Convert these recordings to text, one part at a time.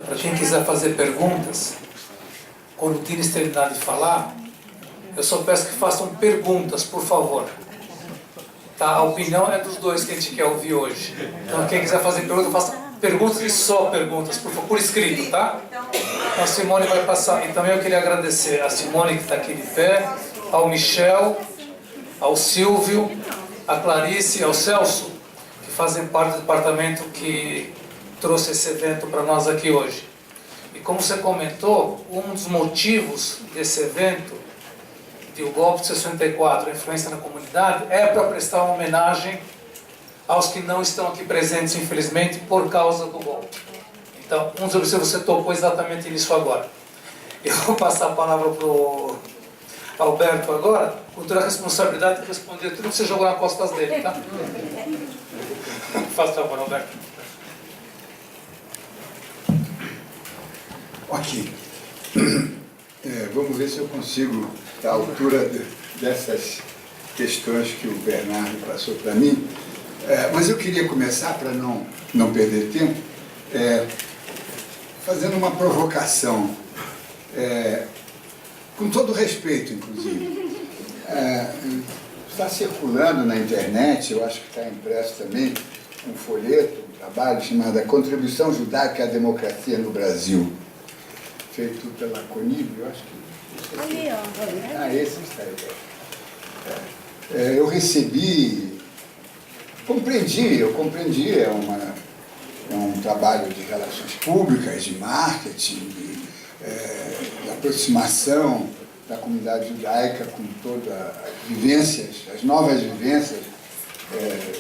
Para quem quiser fazer perguntas, quando o Diniz terminar de falar, eu só peço que façam perguntas, por favor. Tá? A opinião é dos dois que a gente quer ouvir hoje. Então, quem quiser fazer perguntas, faça perguntas e só perguntas, por favor, por escrito, tá? Então, a Simone vai passar. E também eu queria agradecer a Simone, que está aqui de pé, ao Michel, ao Silvio, a Clarice e ao Celso, que fazem parte do departamento que trouxe esse evento para nós aqui hoje. E como você comentou, um dos motivos desse evento, de o golpe de 64, a influência na comunidade, é para prestar uma homenagem aos que não estão aqui presentes, infelizmente, por causa do golpe. Então, um dos objetivos você tocou exatamente nisso agora. Eu vou passar a palavra para o Alberto agora, com toda a responsabilidade de responder tudo que você jogou nas costas dele, tá? Faça favor, Alberto. Ok. Vamos ver se eu consigo, à altura dessas questões que o Bernardo passou para mim. Mas eu queria começar, para não perder tempo, fazendo uma provocação, com todo respeito, inclusive. Está circulando na internet, eu acho que está impresso também, um folheto, um trabalho chamado A Contribuição Judaica à Democracia no Brasil, feito pela CONIB, eu acho que... esse está aí. Eu recebi, eu compreendi, é um trabalho de relações públicas, de marketing, de aproximação da comunidade judaica com todas as vivências, as novas vivências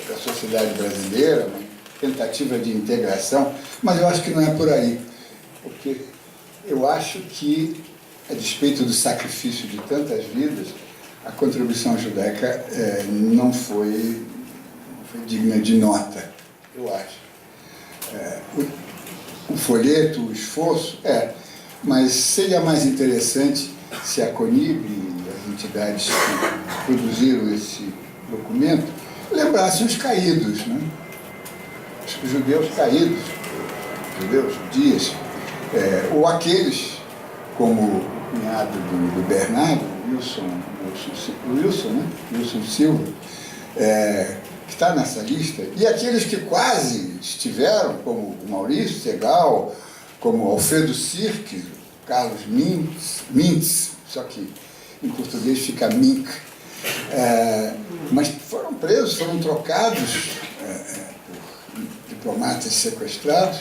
da sociedade brasileira, uma tentativa de integração, mas eu acho que não é por aí, porque eu acho que, a despeito do sacrifício de tantas vidas, a contribuição judaica não foi digna de nota, eu acho. O folheto, o esforço, mas seria mais interessante se a CONIB e as entidades que produziram esse documento lembrassem os caídos, né? Os judeus caídos, judeus, judias, ou aqueles, como o cunhado do Bernardo, Wilson Silva, que está nessa lista, e aqueles que quase estiveram, como o Maurício Segal, como Alfredo Sirques, Carlos Mintz, só que em português fica Mink, mas foram presos, foram trocados por diplomatas sequestrados.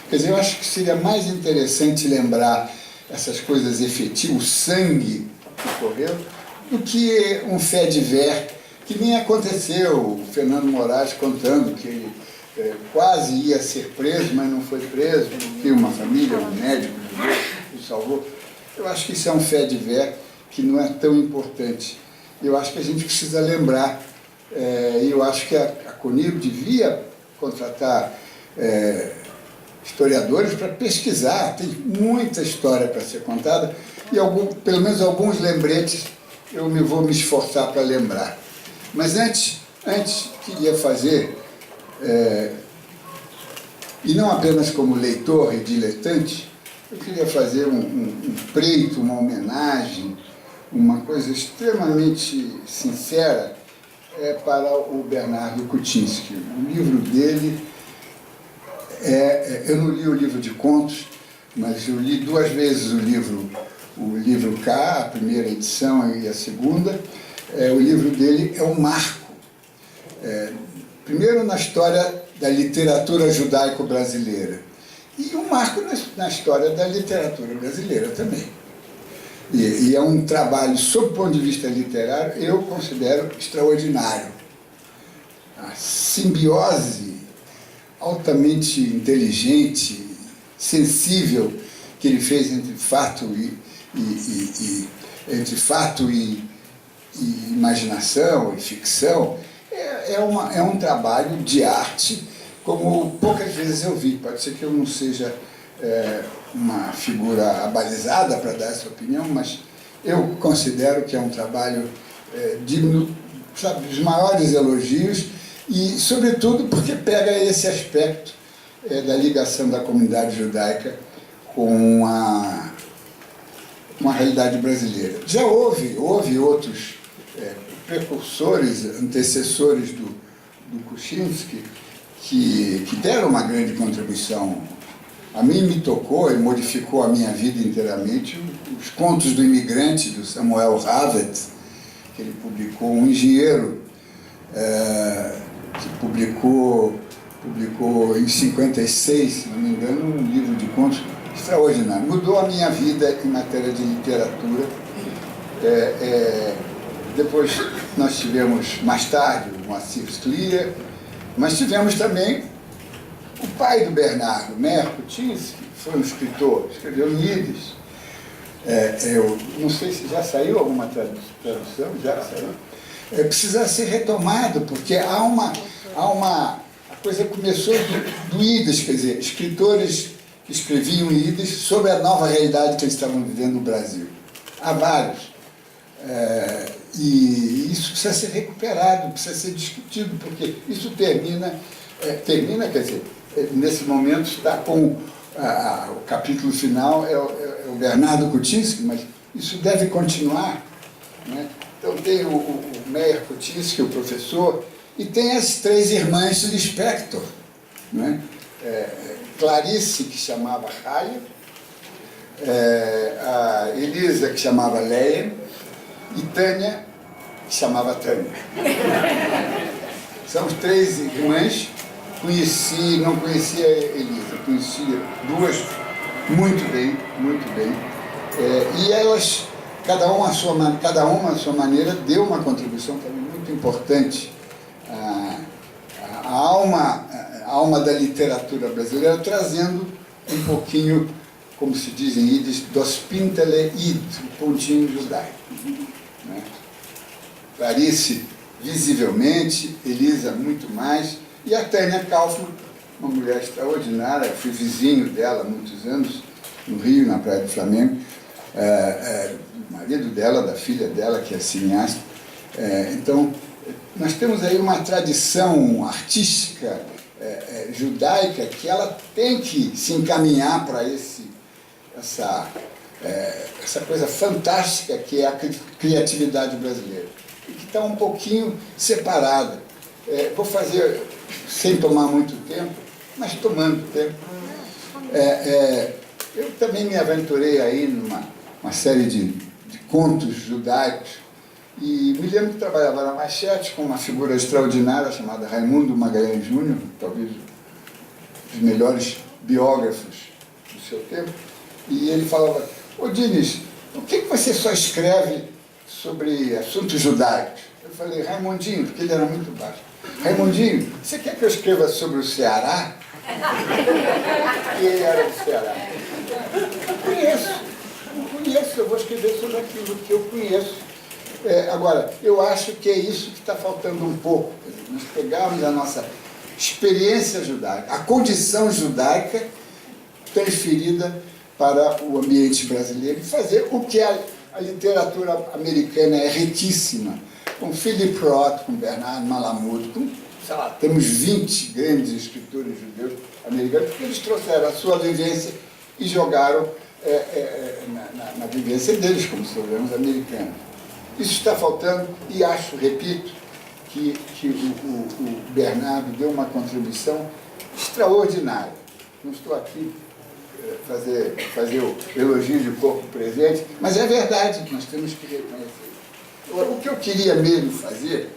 Quer dizer, eu acho que seria mais interessante lembrar essas coisas efetivas, o sangue que correu, do que um fait divers que nem aconteceu. O Fernando Moraes contando que ele quase ia ser preso, mas não foi preso, porque uma família, um médico o salvou. Eu acho que isso é um fait divers que não é tão importante. Eu acho que a gente precisa lembrar, e eu acho que a CONIB devia contratar historiadores para pesquisar, tem muita história para ser contada, e pelo menos alguns lembretes eu vou me esforçar para lembrar. Mas antes queria fazer, e não apenas como leitor e diletante, eu queria fazer um preito, uma homenagem, uma coisa extremamente sincera para o Bernardo Kuczynski. O livro dele, eu não li o livro de contos, mas eu li 2 vezes o livro K, a primeira edição e a segunda. O livro dele é um marco, primeiro na história da literatura judaico-brasileira, e um marco na história da literatura brasileira também. E é um trabalho, sob o ponto de vista literário, eu considero extraordinário. A simbiose altamente inteligente, sensível, que ele fez entre fato e imaginação e ficção, é um trabalho de arte como poucas vezes eu vi. Pode ser que eu não seja uma figura abalizada para dar essa opinião, mas eu considero que é um trabalho digno, sabe, dos maiores elogios, e, sobretudo, porque pega esse aspecto da ligação da comunidade judaica com a realidade brasileira. Já houve outros precursores, antecessores do Kuczynski, que deram uma grande contribuição. A mim me tocou e modificou a minha vida inteiramente os Contos do Imigrante, do Samuel Havet, que ele publicou, um engenheiro que publicou em 56, se não me engano, um livro de contos extraordinário. Mudou a minha vida em matéria de literatura. Depois nós tivemos, mais tarde, o Moacir Sclia, mas tivemos também o pai do Bernardo, Meir Kuczynski, que foi um escritor, escreveu em Yiddish. Eu não sei se já saiu alguma tradução, já saiu. Precisa ser retomado, porque a coisa começou do Yiddish, quer dizer, escritores que escreviam em Yiddish sobre a nova realidade que eles estavam vivendo no Brasil. Há vários. E isso precisa ser recuperado, precisa ser discutido, porque isso termina, quer dizer, nesse momento está com o capítulo final, é o Bernardo Kuczynski, mas isso deve continuar, né? Então tem o Meir Kuczynski, o professor, e tem as três irmãs Lispector, né? Clarice, que chamava Raia, a Elisa, que chamava Leia, e Tânia, que chamava Tânia. São as três irmãs. Não conhecia a Elisa, conhecia duas muito bem, muito bem. E elas, cada uma à sua maneira, deu uma contribuição também muito importante à alma da literatura brasileira, trazendo um pouquinho, como se diz em Yiddish, dos Pintele Id, o pontinho judaico. Né? Clarice, visivelmente, Elisa, muito mais, e a Tânia Kaufmann, uma mulher extraordinária, eu fui vizinho dela há muitos anos, no Rio, na Praia do Flamengo, o marido dela, da filha dela, que é cineasta. Então, nós temos aí uma tradição artística judaica que ela tem que se encaminhar para essa coisa fantástica que é a criatividade brasileira, e que está um pouquinho separada. Vou fazer, sem tomar muito tempo, mas tomando tempo. Eu também me aventurei aí numa série de contos judaicos, e me lembro que trabalhava na Manchete com uma figura extraordinária chamada Raimundo Magalhães Júnior, talvez um dos melhores biógrafos do seu tempo, e ele falava: ô Diniz, por que você só escreve sobre assuntos judaicos? Eu falei: Raimundinho, porque ele era muito baixo. Raimundinho, você quer que eu escreva sobre o Ceará? E ele era do Ceará. Não conheço, eu vou escrever sobre aquilo que eu conheço. Agora, eu acho que é isso que está faltando um pouco. Nós pegarmos a nossa experiência judaica, a condição judaica transferida para o ambiente brasileiro, e fazer o que a literatura americana é riquíssima, com Philip Roth, com Bernard Malamud, com, sei lá, temos 20 grandes escritores judeus americanos, porque eles trouxeram a sua vivência e jogaram na vivência deles, como souveranos americanos. Isso está faltando, e acho, repito, que o Bernardo deu uma contribuição extraordinária. Não estou aqui fazer o elogio de corpo presente, mas é verdade, nós temos que reconhecer. O que eu queria mesmo fazer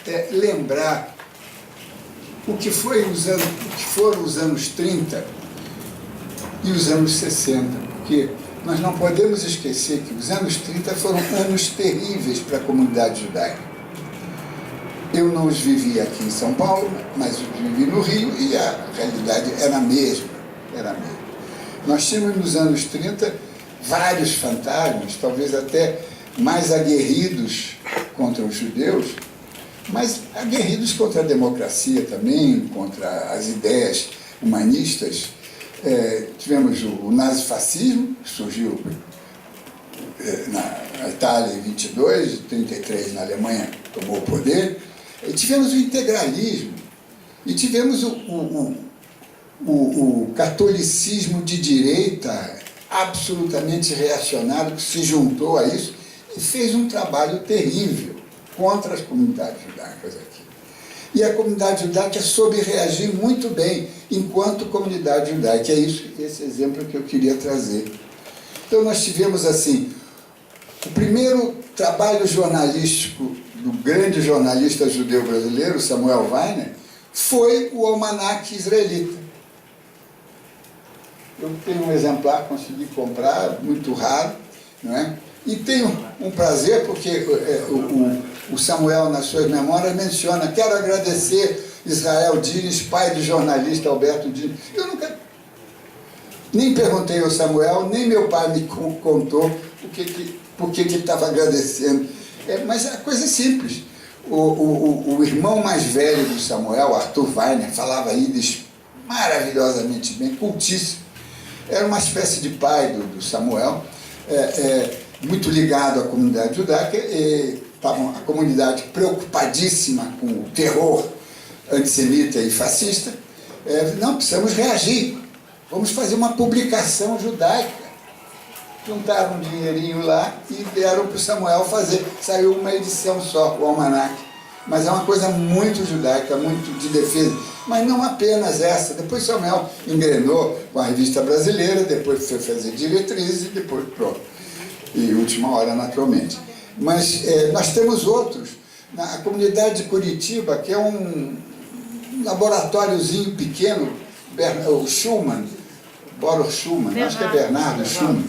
é lembrar o que foram os anos 30 e os anos 60, porque nós não podemos esquecer que os anos 30 foram anos terríveis para a comunidade judaica. Eu não os vivi aqui em São Paulo, mas os vivi no Rio, e a realidade era a mesma. Nós tínhamos nos anos 30 vários fantasmas, talvez até mais aguerridos contra os judeus, mas aguerridos contra a democracia também, contra as ideias humanistas. Tivemos o nazifascismo, que surgiu na Itália em 22, em 33 na Alemanha tomou o poder, e tivemos o integralismo, e tivemos o catolicismo de direita, absolutamente reacionário, que se juntou a isso e fez um trabalho terrível contra as comunidades judaicas aqui. E a comunidade judaica soube reagir muito bem enquanto comunidade judaica. É isso, esse exemplo que eu queria trazer. Então nós tivemos assim, o primeiro trabalho jornalístico do grande jornalista judeu brasileiro, Samuel Weiner, foi o Almanaque Israelita. Eu tenho um exemplar, consegui comprar, muito raro, não é? E tenho um prazer, porque o Samuel, nas suas memórias, menciona: quero agradecer Israel Diniz, pai do jornalista Alberto Diniz. Eu nunca, nem perguntei ao Samuel, nem meu pai me contou por que ele estava agradecendo. Mas a coisa é simples. O irmão mais velho do Samuel, Arthur Weiner, falava Yiddish maravilhosamente bem, cultíssimo. Era uma espécie de pai do Samuel, muito ligado à comunidade judaica. Estava a comunidade preocupadíssima com o terror antissemita e fascista. Não, precisamos reagir, vamos fazer uma publicação judaica. Juntaram um dinheirinho lá e deram para o Samuel fazer. Saiu uma edição só, o Almanaque. Mas é uma coisa muito judaica, muito de defesa. Mas não apenas essa. Depois Samuel engrenou com a Revista Brasileira, depois foi fazer diretrizes e depois pronto. E última hora, naturalmente. Mas nós temos outros. A comunidade de Curitiba, que é um laboratóriozinho pequeno, o Schumann, Boris Schumann, acho que é Bernardo Schumann.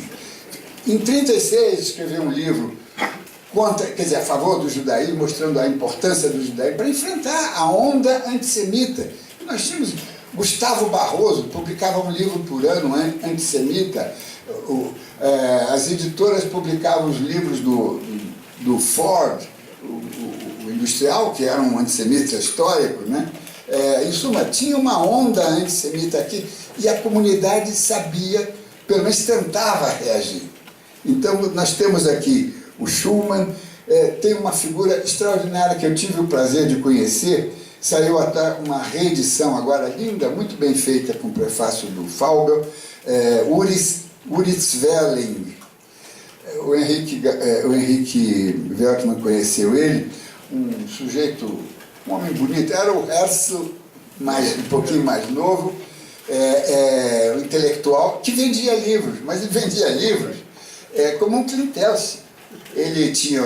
Em 1936, escreveu um livro contra, quer dizer, a favor do judaísmo, mostrando a importância do judaísmo para enfrentar a onda antissemita. Nós tínhamos Gustavo Barroso, publicava um livro por ano antissemita. As editoras publicavam os livros do Ford, o industrial, que era um antissemita histórico, né? Em suma, tinha uma onda antissemita aqui e a comunidade sabia, pelo menos tentava reagir. Então, nós temos aqui o Schumann, tem uma figura extraordinária que eu tive o prazer de conhecer, saiu até uma reedição agora linda, muito bem feita, com o prefácio do Faubel, Uri Sverling. O Henrique Veltman conheceu ele, um sujeito, um homem bonito, era o Herzl, um pouquinho mais novo, um intelectual, que vendia livros, mas ele vendia livros como um clientelse. Ele tinha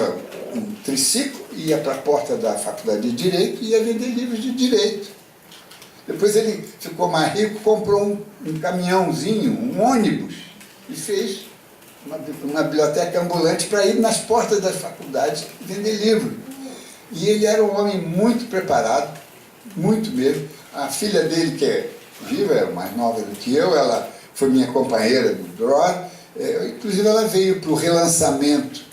um triciclo, ia para a porta da faculdade de Direito e ia vender livros de Direito. Depois ele ficou mais rico, comprou um caminhãozinho, um ônibus, e fez uma biblioteca ambulante para ir nas portas das faculdades vender livros. E ele era um homem muito preparado, muito mesmo. A filha dele, que é viva, é mais nova do que eu, ela foi minha companheira do Dror, inclusive ela veio para o relançamento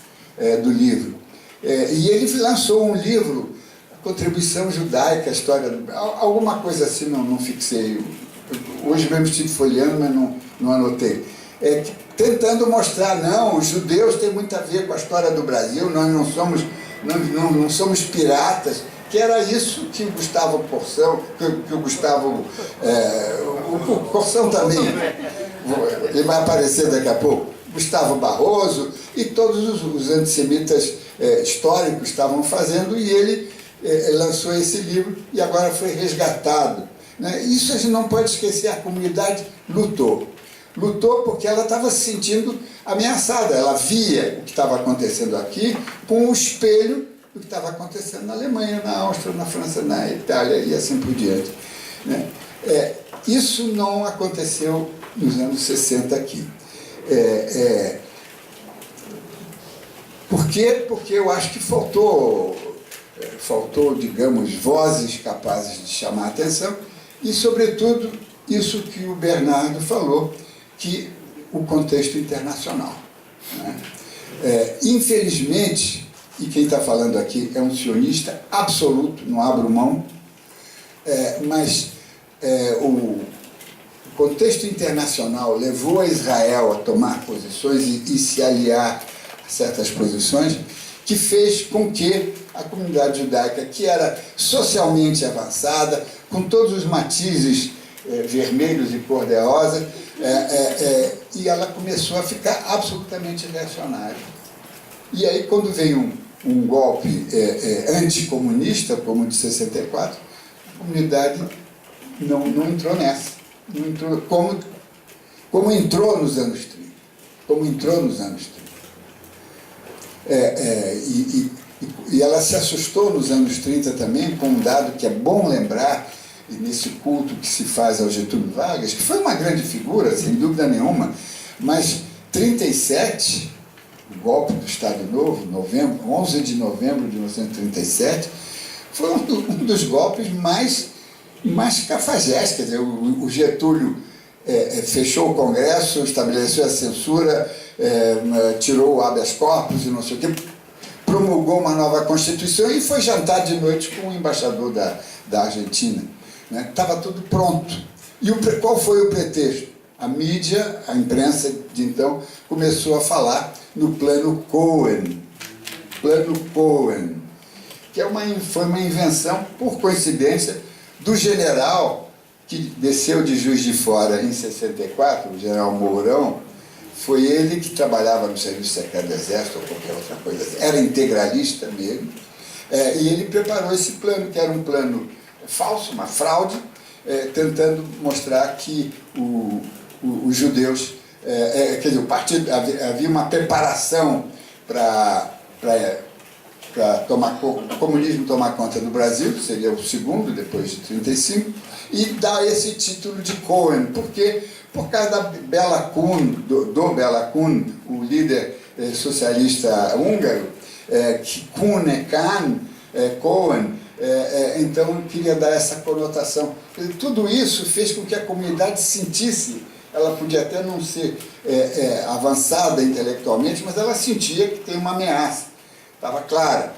do livro. E ele lançou um livro, A Contribuição Judaica, a história do... Alguma coisa assim, não fixei. Hoje mesmo estive folheando, mas não anotei. Tentando mostrar, não, os judeus têm muito a ver com a história do Brasil, nós não somos piratas, que era isso que o Gustavo Porção, que o Gustavo... o Porção também, ele vai aparecer daqui a pouco, Gustavo Barroso e todos os antissemitas históricos estavam fazendo, e ele lançou esse livro e agora foi resgatado. Né? Isso a gente não pode esquecer, a comunidade lutou. Lutou porque ela estava se sentindo ameaçada, ela via o que estava acontecendo aqui com o espelho do que estava acontecendo na Alemanha, na Áustria, na França, na Itália e assim por diante. Né? Isso não aconteceu nos anos 60 aqui. Por quê? Porque eu acho que faltou, digamos, vozes capazes de chamar a atenção e, sobretudo, isso que o Bernardo falou, que o contexto internacional. Né? Infelizmente, e quem está falando aqui é um sionista absoluto, não abro mão, mas o contexto internacional levou a Israel a tomar posições e se aliar a certas posições, que fez com que a comunidade judaica, que era socialmente avançada, com todos os matizes vermelhos e cor-de-rosa, e ela começou a ficar absolutamente reacionária. E aí, quando veio um golpe anticomunista, como o de 64, a comunidade não entrou nessa. Não entrou, como entrou nos anos 30. Como entrou nos anos 30. E ela se assustou nos anos 30 também com um dado que é bom lembrar, e nesse culto que se faz ao Getúlio Vargas, que foi uma grande figura, sem dúvida nenhuma, mas 37, o golpe do Estado Novo, 11 de novembro de 1937, foi um dos golpes mais cafajestes. Quer dizer, o Getúlio fechou o Congresso, estabeleceu a censura, tirou o habeas corpus e não sei o quê, promulgou uma nova Constituição e foi jantar de noite com o embaixador da Argentina. Estava tudo pronto. E qual foi o pretexto? A mídia, a imprensa de então, começou a falar no Plano Cohen. Plano Cohen, que foi uma invenção, por coincidência, do general que desceu de Juiz de Fora em 64, o general Mourão. Foi ele que trabalhava no Serviço Secreto do Exército ou qualquer outra coisa. Era integralista mesmo. E ele preparou esse plano, que era um plano falso, uma fraude, tentando mostrar que os judeus, quer dizer, o partido, havia uma preparação para o comunismo tomar conta do Brasil, que seria o segundo, depois de 35, e dar esse título de Cohen. Por quê? Por causa da Bela Kun, do Bela Kun, o líder socialista húngaro, que Kun é Khan, Cohen, então queria dar essa conotação. Tudo isso fez com que a comunidade sentisse, ela podia até não ser avançada intelectualmente, mas ela sentia que tem uma ameaça. Estava clara.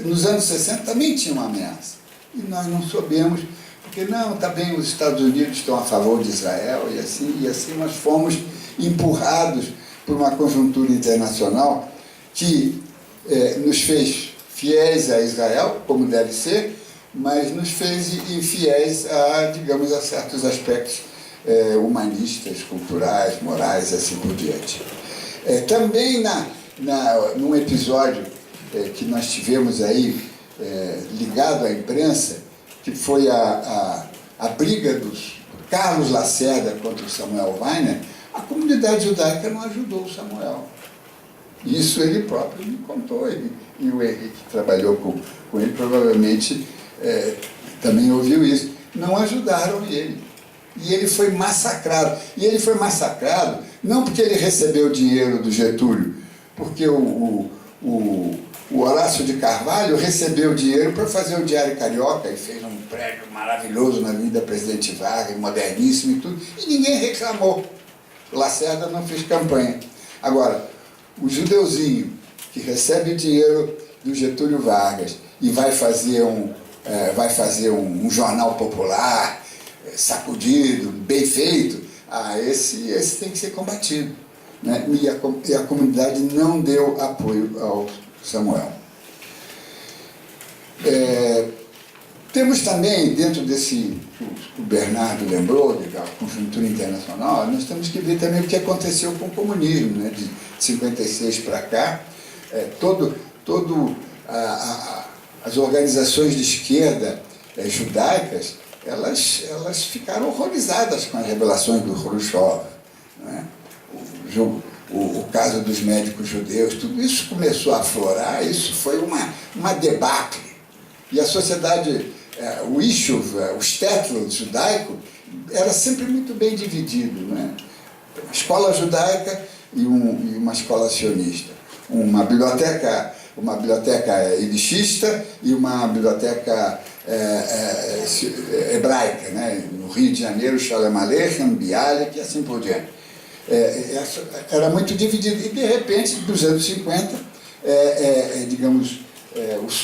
Nos anos 60 também tinha uma ameaça. E nós não soubemos, porque não, está bem, os Estados Unidos estão a favor de Israel, e assim nós fomos empurrados por uma conjuntura internacional que nos fez fiéis a Israel, como deve ser, mas nos fez infiéis a certos aspectos humanistas, culturais, morais, e assim por diante. Também num episódio que nós tivemos aí, ligado à imprensa, que foi a briga dos Carlos Lacerda contra o Samuel Weiner, a comunidade judaica não ajudou o Samuel. Isso ele próprio me contou, e o Henrique, que trabalhou com ele, provavelmente também ouviu isso. Não ajudaram ele. E ele foi massacrado. E ele foi massacrado não porque ele recebeu dinheiro do Getúlio, porque o Horácio de Carvalho recebeu dinheiro para fazer o Diário Carioca e fez um prédio maravilhoso na Avenida Presidente Vargas, moderníssimo e tudo, e ninguém reclamou. Lacerda não fez campanha. Agora, o judeuzinho que recebe dinheiro do Getúlio Vargas e vai fazer um jornal popular, sacudido, bem feito, esse tem que ser combatido. Né? E a comunidade não deu apoio ao Samuel. Temos também, dentro desse, o Bernardo lembrou, da conjuntura internacional, nós temos que ver também o que aconteceu com o comunismo, né? De 56 para cá. As organizações de esquerda judaicas, elas ficaram horrorizadas com as revelações do Khrushchev, né? O caso dos médicos judeus, tudo isso começou a aflorar, isso foi uma debacle. E a sociedade, o Ishuv, o shtetl judaico, era sempre muito bem dividido, né? Uma escola judaica e uma escola sionista. Uma biblioteca elitista e uma biblioteca hebraica, né? No Rio de Janeiro, Shalom Aleichem, Bialik e assim por diante. Era muito dividido. E, de repente, dos anos 50,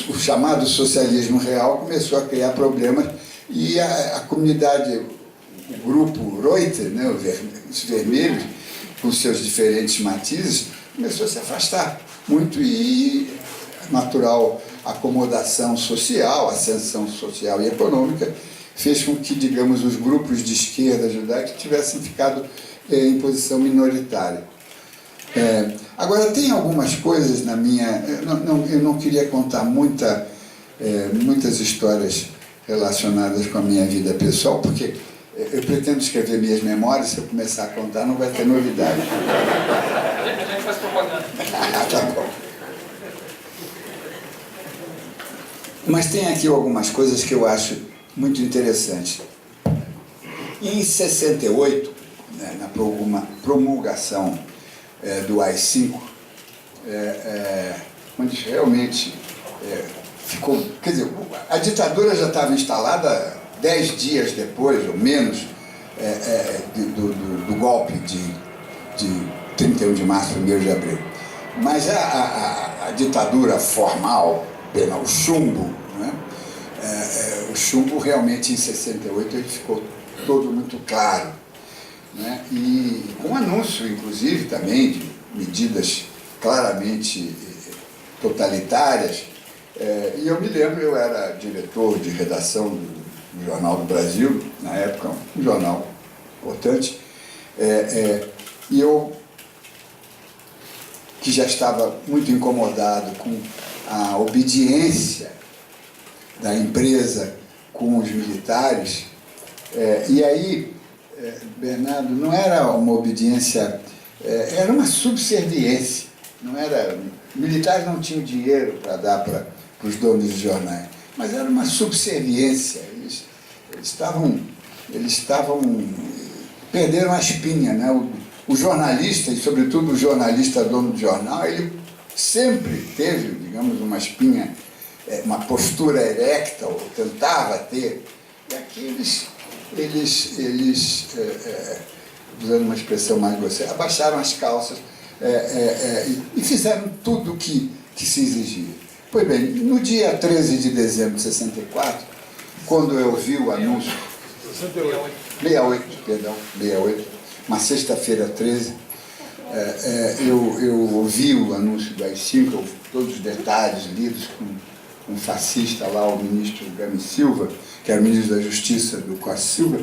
o chamado socialismo real começou a criar problemas e a comunidade, o grupo Reuter, né, os vermelhos, com seus diferentes matizes, começou a se afastar muito e a natural acomodação social, ascensão social e econômica fez com que, digamos, os grupos de esquerda judaica tivessem ficado em posição minoritária. Agora, tem algumas coisas na minha... Eu não queria contar muitas histórias relacionadas com a minha vida pessoal, porque eu pretendo escrever minhas memórias, se eu começar a contar não vai ter novidade. A gente faz propaganda. Tá bom. Mas tem aqui algumas coisas que eu acho muito interessantes. Em 68, né, na promulgação do AI-5, onde realmente ficou... Quer dizer, a ditadura já estava instalada 10 dias depois, ou menos, do golpe de 31 de março, 1º de abril. Mas a ditadura formal, o chumbo, né? O chumbo realmente em 68 ele ficou todo muito claro, né? E com anúncio, inclusive, também de medidas claramente totalitárias. E eu me lembro, eu era diretor de redação do Jornal do Brasil, na época, um jornal importante, e eu, que já estava muito incomodado com a obediência da empresa com os militares, e aí, Bernardo, não era uma obediência, era uma subserviência, não era, militares não tinham dinheiro para dar para os donos de jornais, mas era uma subserviência, eles perderam a espinha, né? O jornalista, e sobretudo o jornalista dono de jornal, ele sempre teve, digamos, uma espinha, uma postura erecta, ou tentava ter, e aqui eles usando uma expressão mais grosseira, abaixaram as calças e fizeram tudo o que se exigia. Pois bem, no dia 13 de dezembro de 64, quando eu vi o anúncio... 68, uma sexta-feira 13, eu ouvi o anúncio do AI-5, todos os detalhes lidos com um fascista lá, o ministro Gami Silva, que era o ministro da Justiça do Costa Silva.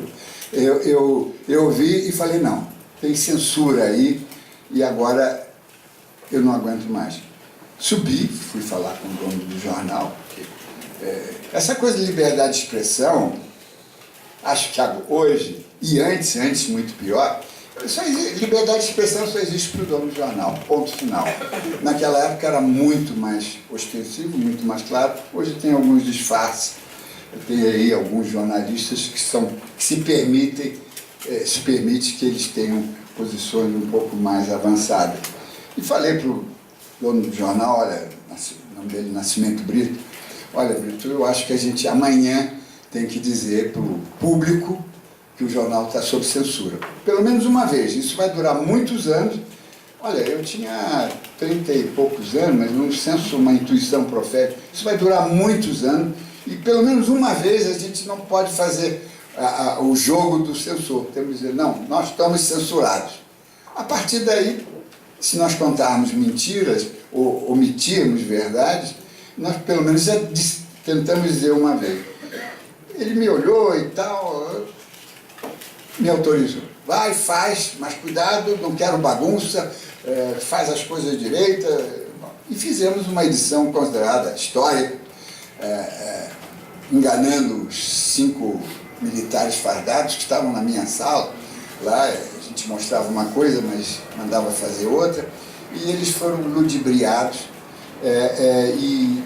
Eu ouvi e falei, não, tem censura aí e agora eu não aguento mais. Subi, fui falar com o dono do jornal, porque essa coisa de liberdade de expressão, acho que hoje, e antes muito pior, liberdade de expressão só existe para o dono do jornal, ponto final. Naquela época era muito mais ostensivo, muito mais claro, hoje tem alguns disfarces. Tem aí alguns jornalistas que se permite que eles tenham posições um pouco mais avançadas. E falei para o dono do jornal, olha, o nome dele Nascimento Brito, olha, Brito, eu acho que a gente amanhã tem que dizer para o público que o jornal está sob censura. Pelo menos uma vez, isso vai durar muitos anos. Olha, eu tinha 30 e poucos anos, mas num senso, uma intuição profética, isso vai durar muitos anos, e pelo menos uma vez a gente não pode fazer o jogo do censor. Temos que dizer, não, nós estamos censurados. A partir daí, se nós contarmos mentiras ou omitirmos verdades, nós pelo menos já tentamos dizer uma vez. Ele me olhou e tal, me autorizou. Vai, faz, mas cuidado, não quero bagunça, faz as coisas direito. E fizemos uma edição considerada histórica, enganando os 5 militares fardados que estavam na minha sala. Lá a gente mostrava uma coisa, mas mandava fazer outra, e eles foram ludibriados, e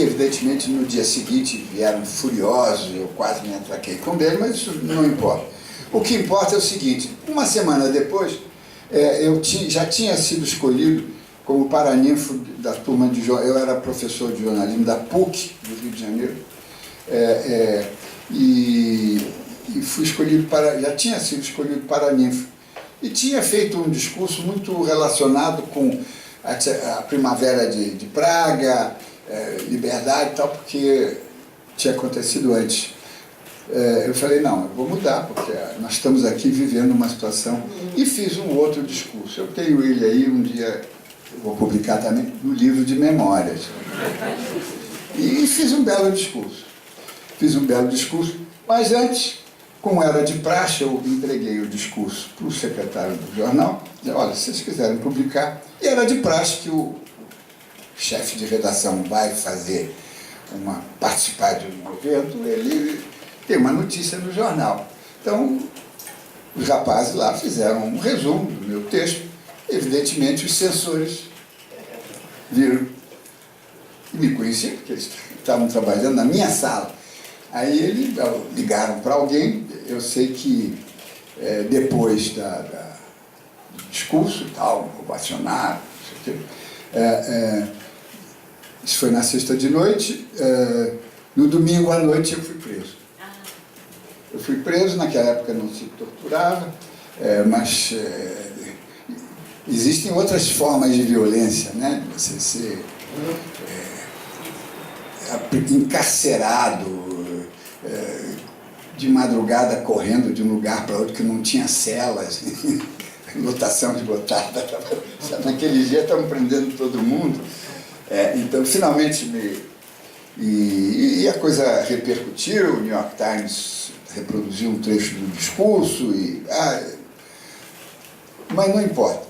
evidentemente no dia seguinte vieram furiosos, eu quase me atraquei com ele, mas isso não importa. O que importa é o seguinte, uma semana depois, eu já tinha sido escolhido como paraninfo da turma de jornalismo, eu era professor de jornalismo da PUC, do Rio de Janeiro, e fui escolhido já tinha sido escolhido paraninfo, e tinha feito um discurso muito relacionado com a primavera de Praga, liberdade e tal, porque tinha acontecido antes. Eu falei, não, eu vou mudar, porque nós estamos aqui vivendo uma situação, e fiz um outro discurso. Eu tenho ele aí, um dia eu vou publicar também no livro de memórias. E fiz um belo discurso. fiz um belo discurso, mas antes, como era de praxe, eu entreguei o discurso para o secretário do jornal, disse, olha, se vocês quiserem publicar, e era de praxe que o chefe de redação vai fazer participar de um evento, ele tem uma notícia no jornal. Então, os rapazes lá fizeram um resumo do meu texto. Evidentemente, os censores viram e me conheciam, porque eles estavam trabalhando na minha sala. Aí eles ligaram para alguém. Eu sei que depois do discurso e tal, ovacionaram, não sei o quê, isso foi na sexta de noite. No domingo à noite eu fui preso. Eu fui preso, naquela época não se torturava, mas existem outras formas de violência, né? Você ser encarcerado, de madrugada correndo de um lugar para outro que não tinha celas, lotação de botada. Naquele dia estavam prendendo todo mundo. Então, finalmente, e a coisa repercutiu. O New York Times reproduziu um trecho do discurso, mas não importa.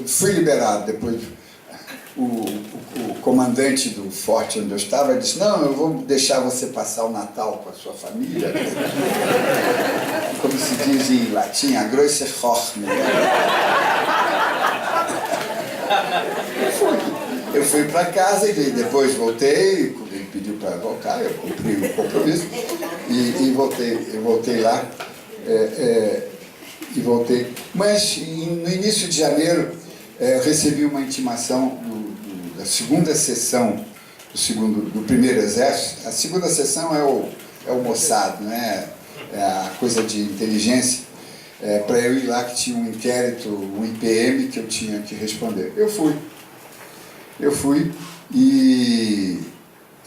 Fui liberado depois. O comandante do forte onde eu estava disse, não, eu vou deixar você passar o Natal com a sua família. Como se diz em latim, a grosse Horne. Eu fui para casa e depois voltei, quando ele pediu para voltar, eu cumpri o compromisso e voltei lá. Mas no início de janeiro eu recebi uma intimação da segunda sessão do primeiro exército. A segunda sessão é o Mossad, né? É a coisa de inteligência, para eu ir lá, que tinha um inquérito, um IPM que eu tinha que responder. Eu fui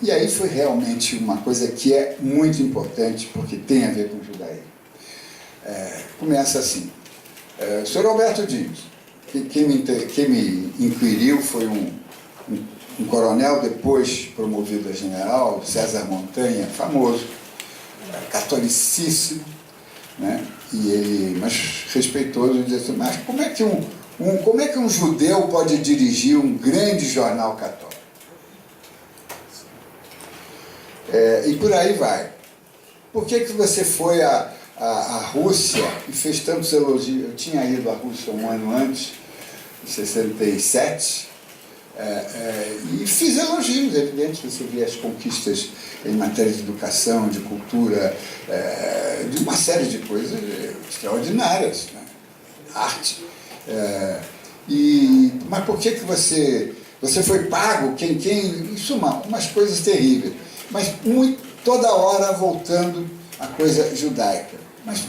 e aí foi realmente uma coisa que é muito importante, porque tem a ver com o judaísmo. Começa assim, Sr. Alberto Diniz, quem me inquiriu foi um coronel, depois promovido a general, César Montanha, famoso, catolicíssimo, né? Mas respeitoso, dizia assim, mas como é que um judeu pode dirigir um grande jornal católico? E por aí vai. Por que você foi à Rússia e fez tantos elogios? Eu tinha ido à Rússia um ano antes, em 67, e fiz elogios, evidente. Você via as conquistas em matéria de educação, de cultura, de uma série de coisas extraordinárias, né? Arte. Mas por que você foi pago? Isso, umas coisas terríveis. Mas toda hora voltando à coisa judaica. Mas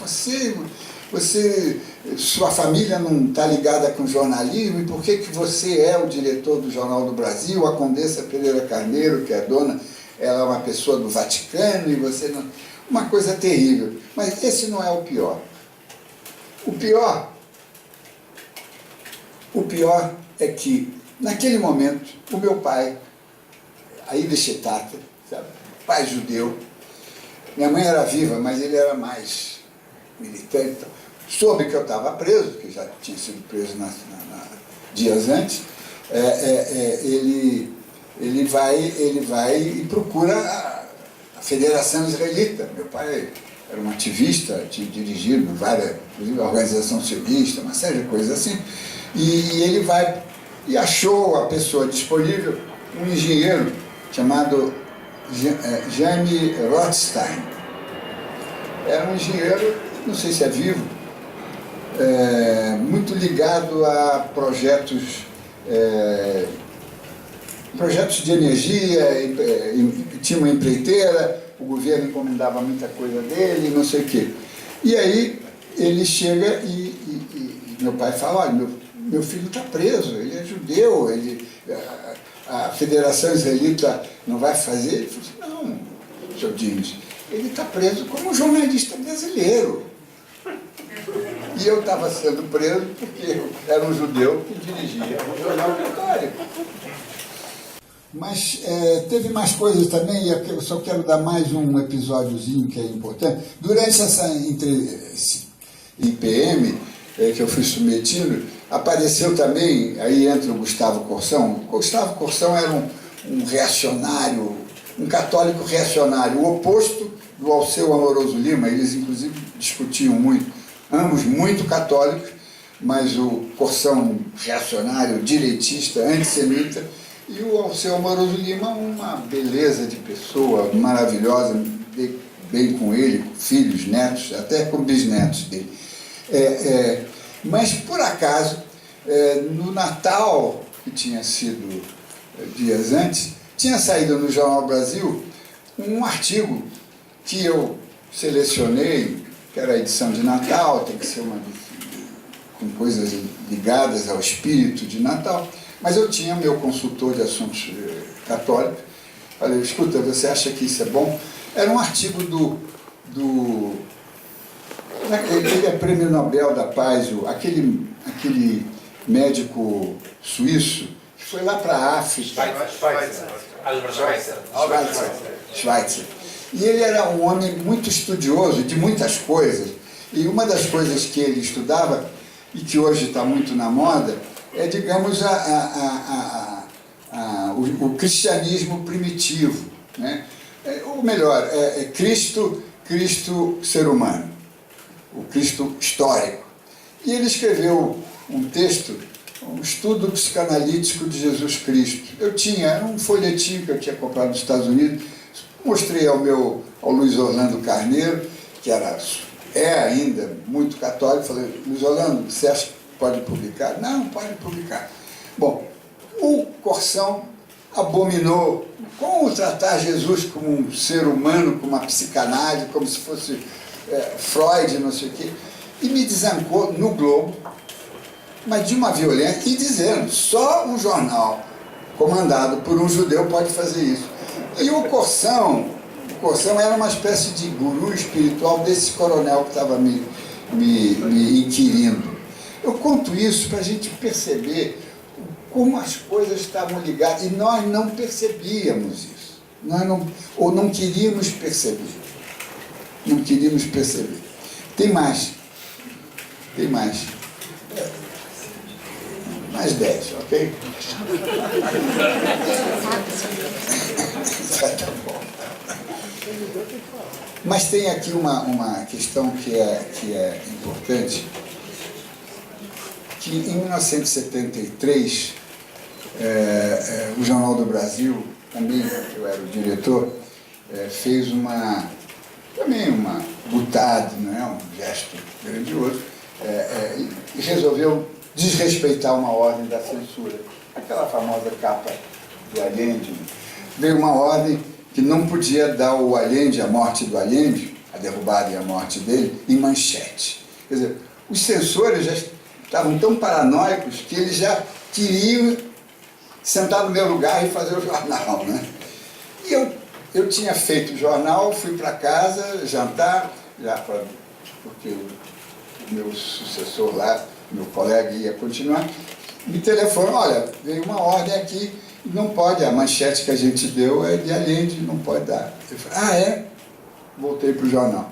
sua família não está ligada com jornalismo, e por que você é o diretor do Jornal do Brasil? A Condessa Pereira Carneiro, que é a dona, ela é uma pessoa do Vaticano, e você não... Uma coisa terrível. Mas esse não é o pior. O pior é que, naquele momento, o meu pai, Aida Chetata, sabe? Pai judeu, minha mãe era viva, mas ele era mais militante, soube que eu estava preso, que já tinha sido preso dias antes. Ele vai e procura a Federação Israelita. Meu pai era um ativista, tinha dirigido várias, inclusive a organização sionista, uma série de coisas assim, e ele vai e achou a pessoa disponível, um engenheiro chamado Jaime Rothstein. Era um engenheiro, não sei se é vivo, muito ligado a projetos de energia, tinha uma empreiteira, o governo encomendava muita coisa dele, não sei o quê. E aí ele chega e meu pai fala, olha, meu filho está preso, ele é judeu, a Federação Israelita não vai fazer? Ele falou assim, não, Sr. Diniz, ele está preso como jornalista brasileiro. E eu estava sendo preso porque eu era um judeu que dirigia o jornal católico. Mas teve mais coisas também, e eu só quero dar mais um episódiozinho que é importante. Durante esse IPM que eu fui submetido, apareceu também, aí entra o Gustavo Corsão. O Gustavo Corsão era um reacionário, um católico reacionário, o oposto do Alceu Amoroso Lima. Eles inclusive discutiam muito, ambos muito católicos, mas o Corsão reacionário, direitista, antissemita, e o Alceu Amoroso Lima, uma beleza de pessoa, maravilhosa, bem com ele, filhos, netos, até com bisnetos dele. Mas, por acaso, no Natal, que tinha sido dias antes, tinha saído no Jornal Brasil um artigo que eu selecionei, que era a edição de Natal, tem que ser com coisas ligadas ao espírito de Natal, mas eu tinha meu consultor de assuntos católicos. Falei, escuta, você acha que isso é bom? Era um artigo ele é prêmio Nobel da Paz, aquele médico suíço que foi lá para a África. Schweitzer. E ele era um homem muito estudioso de muitas coisas. E uma das coisas que ele estudava, e que hoje está muito na moda, é, digamos, o cristianismo primitivo, né? Ou melhor, Cristo ser humano, o Cristo histórico. E ele escreveu um texto, um estudo psicanalítico de Jesus Cristo. Era um folhetinho que eu tinha comprado nos Estados Unidos, mostrei ao Luiz Orlando Carneiro, que é ainda muito católico. Falei, Luiz Orlando, você acha que pode publicar? Não, pode publicar. Bom, o Corsão abominou como tratar Jesus como um ser humano, como uma psicanálise, como se fosse Freud, não sei o quê, e me desancou no Globo, mas de uma violência, e dizendo, só um jornal comandado por um judeu pode fazer isso. E o Corsão era uma espécie de guru espiritual desse coronel que estava me inquirindo. Eu conto isso para a gente perceber como as coisas estavam ligadas, e nós não percebíamos isso. Ou não queríamos perceber. Não queríamos perceber. Tem mais. Mais 10, ok? Tá bom. Mas tem aqui uma questão que é importante, que em 1973, o Jornal do Brasil, também eu era o diretor, fez também uma butada, não é? Um gesto grandioso, e resolveu desrespeitar uma ordem da censura. Aquela famosa capa do Allende. Veio uma ordem que não podia dar o Allende, a morte do Allende, a derrubada e a morte dele, em manchete. Quer dizer, os censores já estavam tão paranoicos que eles já queriam sentar no meu lugar e fazer o jornal, né? E eu tinha feito o jornal, fui para casa, jantar, porque o meu sucessor lá, meu colega ia continuar, me telefonou, olha, veio uma ordem aqui, não pode, a manchete que a gente deu é de Allende, não pode dar. Eu falei, é? Voltei para o jornal.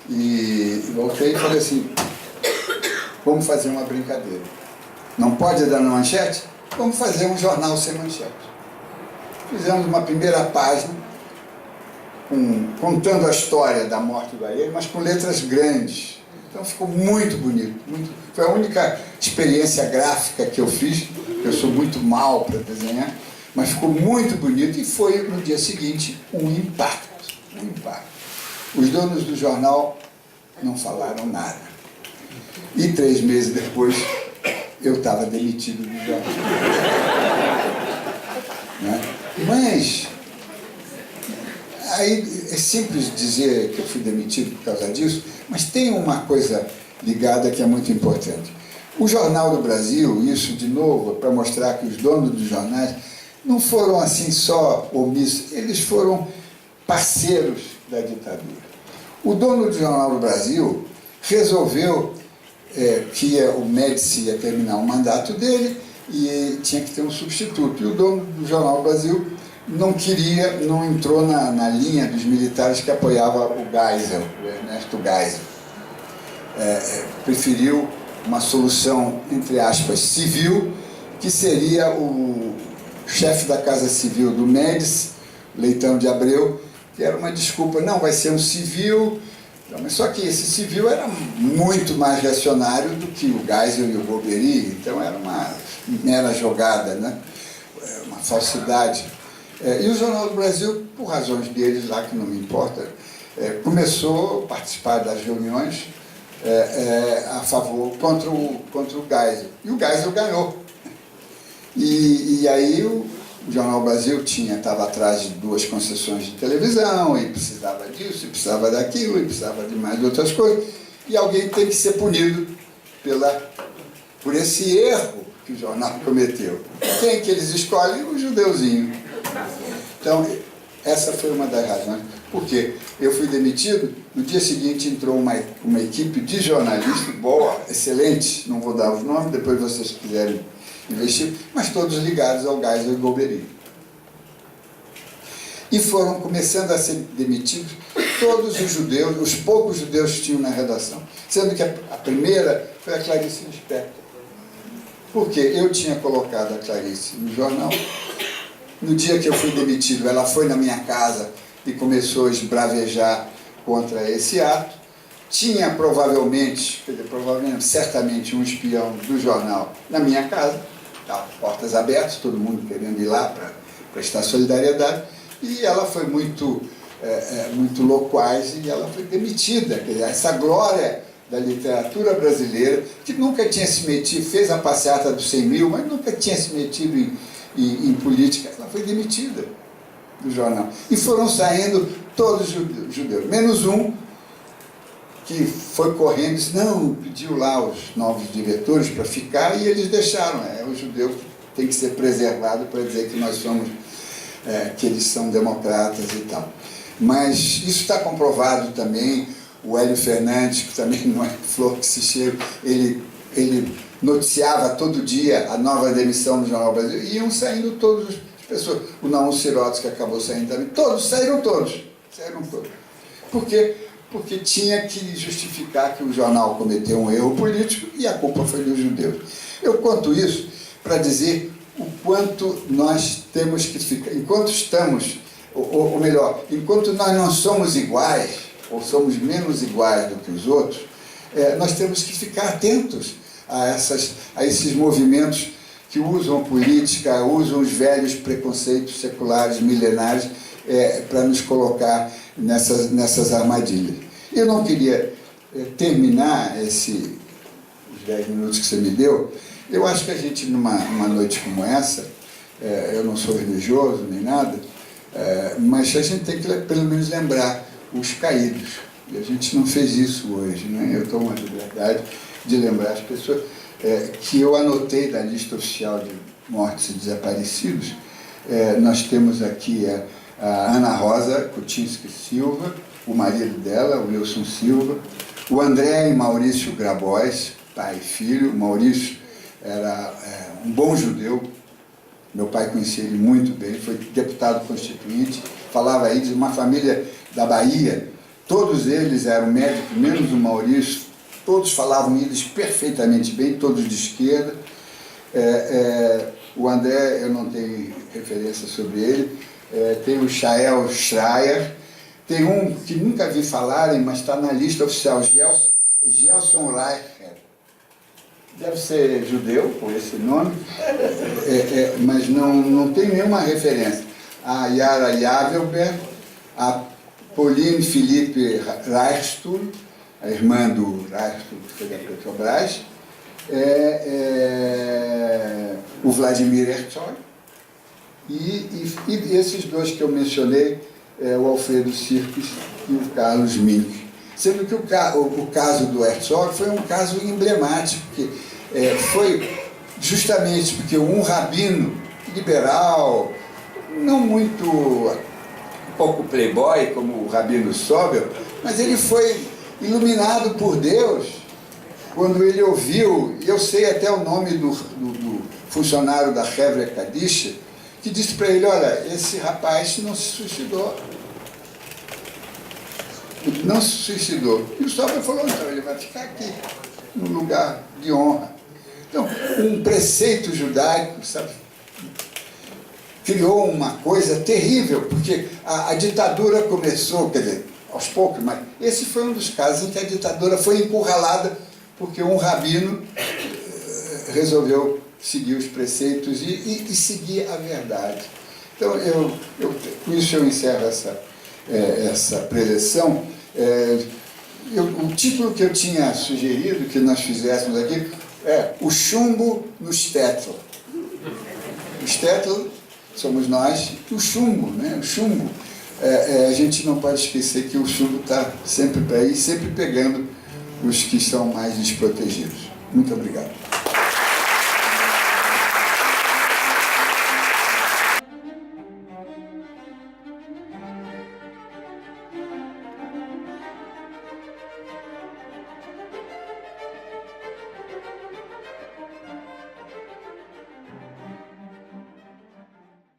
E voltei e falei assim, vamos fazer uma brincadeira. Não pode dar na manchete? Vamos fazer um jornal sem manchete. Fizemos uma primeira página, contando a história da morte do Allende, mas com letras grandes. Então ficou muito bonito. Foi a única experiência gráfica que eu fiz. Eu sou muito mal para desenhar, mas ficou muito bonito e foi, no dia seguinte, um impacto. Os donos do jornal não falaram nada. E 3 meses depois, eu estava demitido do jornal. Né? Mas, aí é simples dizer que eu fui demitido por causa disso, mas tem uma coisa ligada que é muito importante. O Jornal do Brasil, isso de novo, para mostrar que os donos dos jornais não foram assim só omissos, eles foram parceiros da ditadura. O dono do Jornal do Brasil resolveu que o Médici ia terminar o mandato dele, e tinha que ter um substituto. E o dono do Jornal do Brasil não entrou na linha dos militares que apoiava o Geisel, o Ernesto Geisel. Preferiu uma solução, entre aspas, civil, que seria o chefe da Casa Civil do Médici, Leitão de Abreu, que era uma desculpa, não, vai ser um civil, mas só que esse civil era muito mais reacionário do que o Geisel e o Golbery, então era uma mera jogada, né? Uma falsidade. E o Jornal do Brasil, por razões deles lá, que não me importa, começou a participar das reuniões a favor, contra o Geisel. E o Geisel ganhou. E aí o Jornal do Brasil estava atrás de 2 concessões de televisão, e precisava disso, e precisava daquilo, e precisava de mais outras coisas. E alguém tem que ser punido por esse erro que o jornal cometeu. Quem que eles escolhem? O judeuzinho. Então, essa foi uma das razões. Porque eu fui demitido, no dia seguinte entrou uma equipe de jornalistas, boa, excelente, não vou dar os nomes, depois vocês quiserem investir, mas todos ligados ao Geisel e Golbery. E foram começando a ser demitidos todos os judeus, os poucos judeus que tinham na redação. Sendo que a primeira foi a Clarice Lispector. Porque eu tinha colocado a Clarice no jornal. No dia que eu fui demitido, ela foi na minha casa e começou a esbravejar contra esse ato. Tinha provavelmente, certamente um espião do jornal na minha casa, portas abertas, todo mundo querendo ir lá para prestar solidariedade, e ela foi muito loquaz e ela foi demitida. Quer dizer, essa glória da literatura brasileira, que nunca tinha se metido, fez a passeata dos 100 mil, mas nunca tinha se metido em política, ela foi demitida do jornal. E foram saindo todos os judeus, menos um que foi correndo e disse, não, pediu lá os novos diretores para ficar, e eles deixaram. O judeu tem que ser preservado para dizer que nós somos, que eles são democratas e tal. Mas isso está comprovado também. O Hélio Fernandes, que também não é flor que se cheira, ele noticiava todo dia a nova demissão do Jornal do Brasil, e iam saindo todas as pessoas. O Naum Sirotes, que acabou saindo também, saíram todos. Por quê? Porque tinha que justificar que o jornal cometeu um erro político e a culpa foi dos judeus. Eu conto isso para dizer o quanto nós temos que ficar, enquanto estamos, ou melhor, enquanto nós não somos iguais, ou somos menos iguais do que os outros, nós temos que ficar atentos a esses movimentos que usam política, usam os velhos preconceitos seculares milenares para nos colocar nessas armadilhas. Eu não queria terminar os 10 minutos que você me deu. Eu acho que a gente, numa noite como essa, eu não sou religioso nem nada, mas a gente tem que pelo menos lembrar os caídos. E a gente não fez isso hoje, né? Eu tomo a liberdade de lembrar as pessoas que eu anotei da lista oficial de mortos e desaparecidos. Nós temos aqui a Ana Rosa Kuczynski Silva, o marido dela, o Wilson Silva, o André e Maurício Grabois, pai e filho. O Maurício era um bom judeu, meu pai conhecia ele muito bem, foi deputado constituinte, falava aí de uma família da Bahia, todos eles eram médicos, menos o Maurício, todos falavam eles perfeitamente bem, todos de esquerda. O André, eu não tenho referência sobre ele. Tem o Shael Schreier, tem um que nunca vi falarem, mas está na lista oficial, Gelson Reicher. Deve ser judeu, com esse nome, mas não tem nenhuma referência. A Yara Yavelberg, a Pauline Philippe Reichstuhl, a irmã do Reichstuhl, que foi da Petrobras, o Vladimir Herzog, e esses dois que eu mencionei, o Alfredo Sirkis e o Carlos Mink. Sendo que o caso do Herzog foi um caso emblemático, que foi justamente porque um rabino liberal, não muito, um pouco playboy, como o rabino Sobel, mas ele foi iluminado por Deus quando ele ouviu, eu sei até o nome do funcionário da Hevra Kadisha, que disse para ele, olha, esse rapaz não se suicidou. Ele não se suicidou. E o Sober falou, não, ele vai ficar aqui, num lugar de honra. Então, um preceito judaico, sabe, criou uma coisa terrível, porque a ditadura começou, quer dizer, aos poucos, mas esse foi um dos casos em que a ditadura foi encurralada porque um rabino resolveu seguir os preceitos e seguir a verdade. Então, com isso eu encerro essa preleção. O título que eu tinha sugerido, que nós fizéssemos aqui, é O Chumbo no Shtetl. O Shtetl somos nós, o chumbo, né? O chumbo. A gente não pode esquecer que o chumbo está sempre por aí, sempre pegando os que são mais desprotegidos. Muito obrigado.